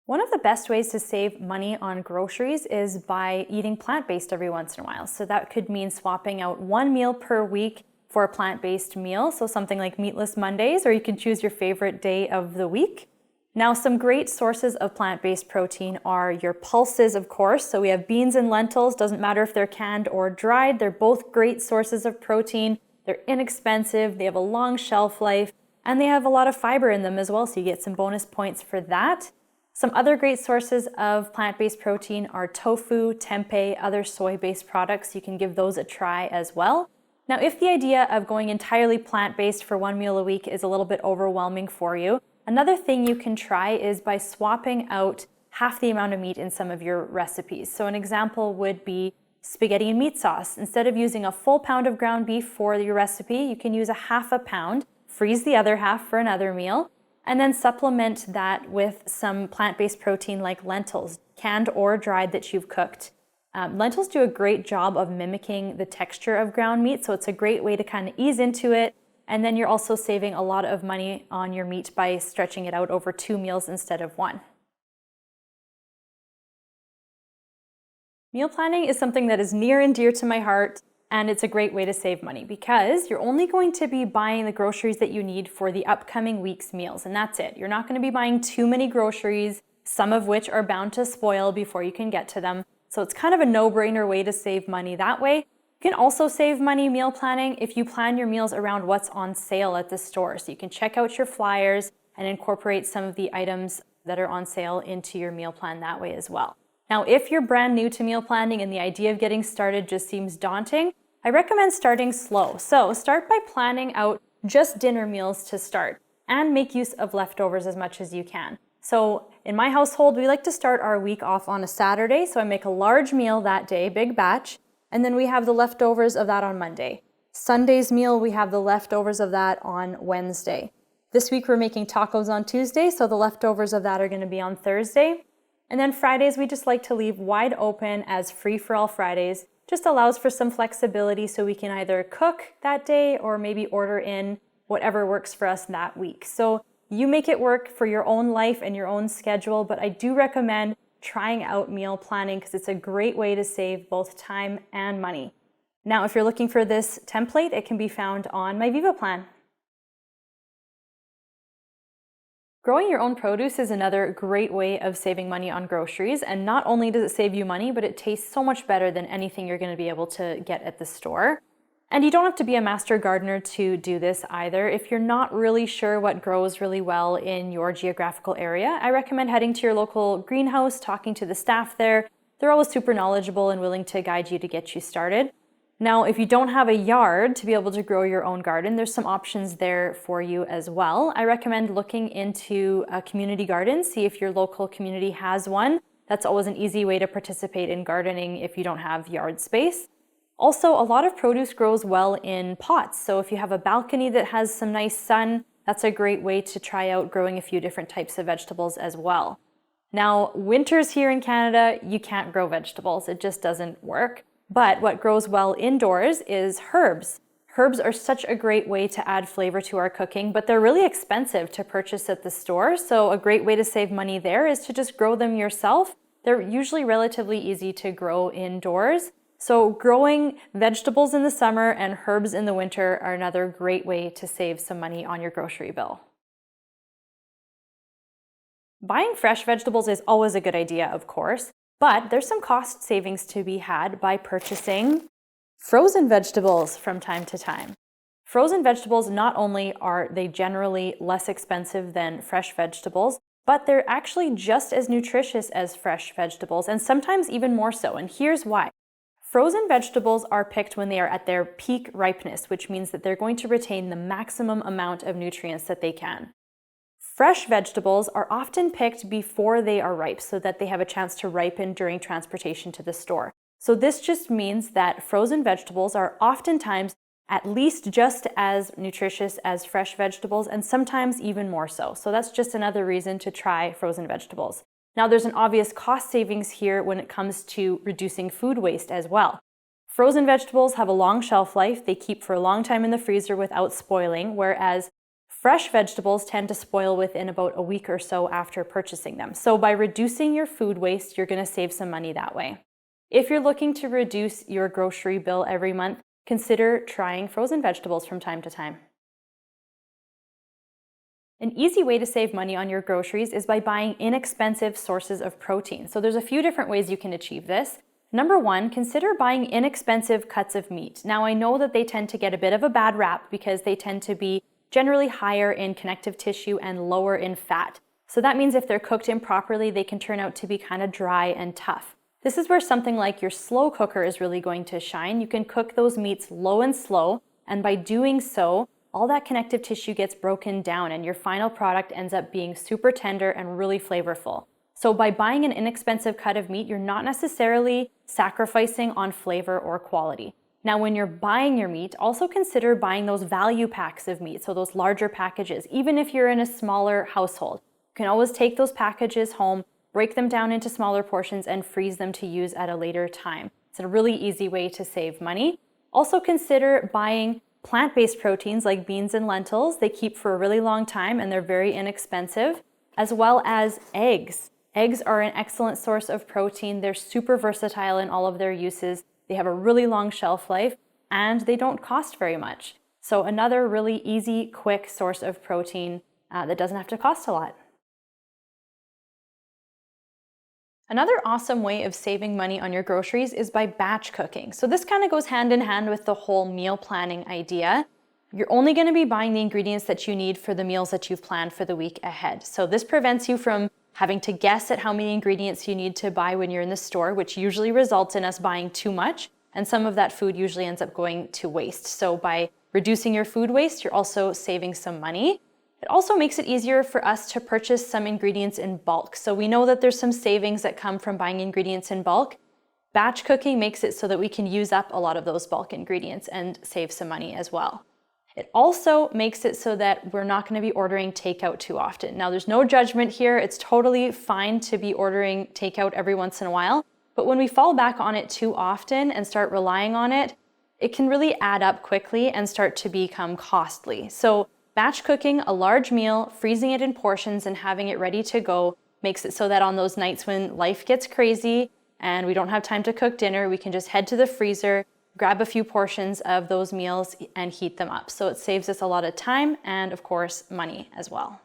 One of the best ways to save money on groceries is by eating plant-based every once in a while. So that could mean swapping out one meal per week for a plant-based meal, so something like Meatless Mondays, or you can choose your favorite day of the week. Now, some great sources of plant-based protein are your pulses, of course. So we have beans and lentils, doesn't matter if they're canned or dried, they're both great sources of protein. They're inexpensive, they have a long shelf life, and they have a lot of fiber in them as well, so you get some bonus points for that. Some other great sources of plant-based protein are tofu, tempeh, other soy-based products. You can give those a try as well. Now, if the idea of going entirely plant-based for one meal a week is a little bit overwhelming for you, another thing you can try is by swapping out half the amount of meat in some of your recipes. So an example would be spaghetti and meat sauce. Instead of using a full pound of ground beef for your recipe, you can use a half a pound, freeze the other half for another meal, and then supplement that with some plant-based protein like lentils, canned or dried that you've cooked. Lentils do a great job of mimicking the texture of ground meat, so it's a great way to kind of ease into it. And then you're also saving a lot of money on your meat by stretching it out over 2 meals instead of 1. Meal planning is something that is near and dear to my heart, and it's a great way to save money because you're only going to be buying the groceries that you need for the upcoming week's meals, and that's it. You're not going to be buying too many groceries, some of which are bound to spoil before you can get to them. So it's kind of a no-brainer way to save money that way. You can also save money meal planning if you plan your meals around what's on sale at the store. So you can check out your flyers and incorporate some of the items that are on sale into your meal plan that way as well. Now, if you're brand new to meal planning and the idea of getting started just seems daunting, I recommend starting slow. So start by planning out just dinner meals to start and make use of leftovers as much as you can. So in my household, we like to start our week off on a Saturday. So I make a large meal that day, big batch, and then we have the leftovers of that on Monday. Sunday's meal, we have the leftovers of that on Wednesday. This week we're making tacos on Tuesday, so the leftovers of that are going to be on Thursday. And then Fridays, we just like to leave wide open as free-for-all Fridays. Just allows for some flexibility so we can either cook that day or maybe order in whatever works for us that week. So you make it work for your own life and your own schedule, but I do recommend trying out meal planning because it's a great way to save both time and money. Now, if you're looking for this template, it can be found on my Viva plan. Growing your own produce is another great way of saving money on groceries, and not only does it save you money, but it tastes so much better than anything you're going to be able to get at the store. And you don't have to be a master gardener to do this either. If you're not really sure what grows really well in your geographical area, I recommend heading to your local greenhouse, talking to the staff there. They're always super knowledgeable and willing to guide you to get you started. Now, if you don't have a yard to be able to grow your own garden, there's some options there for you as well. I recommend looking into a community garden, see if your local community has one. That's always an easy way to participate in gardening if you don't have yard space. Also, a lot of produce grows well in pots. So if you have a balcony that has some nice sun, that's a great way to try out growing a few different types of vegetables as well. Now, winters here in Canada, you can't grow vegetables. It just doesn't work. But what grows well indoors is herbs. Herbs are such a great way to add flavor to our cooking, but they're really expensive to purchase at the store. So a great way to save money there is to just grow them yourself. They're usually relatively easy to grow indoors. So growing vegetables in the summer and herbs in the winter are another great way to save some money on your grocery bill. Buying fresh vegetables is always a good idea, of course. But there's some cost savings to be had by purchasing frozen vegetables from time to time. Frozen vegetables, not only are they generally less expensive than fresh vegetables, but they're actually just as nutritious as fresh vegetables, and sometimes even more so. And here's why. Frozen vegetables are picked when they are at their peak ripeness, which means that they're going to retain the maximum amount of nutrients that they can. Fresh vegetables are often picked before they are ripe so that they have a chance to ripen during transportation to the store. So this just means that frozen vegetables are oftentimes at least just as nutritious as fresh vegetables and sometimes even more so. So that's just another reason to try frozen vegetables. Now there's an obvious cost savings here when it comes to reducing food waste as well. Frozen vegetables have a long shelf life. They keep for a long time in the freezer without spoiling, whereas Fresh vegetables tend to spoil within about a week or so after purchasing them. So by reducing your food waste, you're going to save some money that way. If you're looking to reduce your grocery bill every month, consider trying frozen vegetables from time to time. An easy way to save money on your groceries is by buying inexpensive sources of protein. So there's a few different ways you can achieve this. Number one, consider buying inexpensive cuts of meat. Now I know that they tend to get a bit of a bad rap because they tend to be generally higher in connective tissue and lower in fat. So that means if they're cooked improperly, they can turn out to be kind of dry and tough. This is where something like your slow cooker is really going to shine. You can cook those meats low and slow, and by doing so, all that connective tissue gets broken down and your final product ends up being super tender and really flavorful. So by buying an inexpensive cut of meat, you're not necessarily sacrificing on flavor or quality. Now, when you're buying your meat, also consider buying those value packs of meat, so those larger packages. Even if you're in a smaller household, you can always take those packages home, break them down into smaller portions, and freeze them to use at a later time. It's a really easy way to save money. Also consider buying plant-based proteins like beans and lentils. They keep for a really long time and they're very inexpensive, as well as eggs. Eggs are an excellent source of protein. They're super versatile in all of their uses. They have a really long shelf life and they don't cost very much. So another really easy, quick source of protein that doesn't have to cost a lot. Another awesome way of saving money on your groceries is by batch cooking. So this kind of goes hand in hand with the whole meal planning idea. You're only going to be buying the ingredients that you need for the meals that you've planned for the week ahead. So this prevents you from having to guess at how many ingredients you need to buy when you're in the store, which usually results in us buying too much, and some of that food usually ends up going to waste. So by reducing your food waste, you're also saving some money. It also makes it easier for us to purchase some ingredients in bulk. So we know that there's some savings that come from buying ingredients in bulk. Batch cooking makes it so that we can use up a lot of those bulk ingredients and save some money as well. It also makes it so that we're not going to be ordering takeout too often. Now, there's no judgment here. It's totally fine to be ordering takeout every once in a while. But when we fall back on it too often and start relying on it, it can really add up quickly and start to become costly. So batch cooking a large meal, freezing it in portions and having it ready to go makes it so that on those nights when life gets crazy and we don't have time to cook dinner, we can just head to the freezer, grab a few portions of those meals and heat them up. So it saves us a lot of time and of course money as well.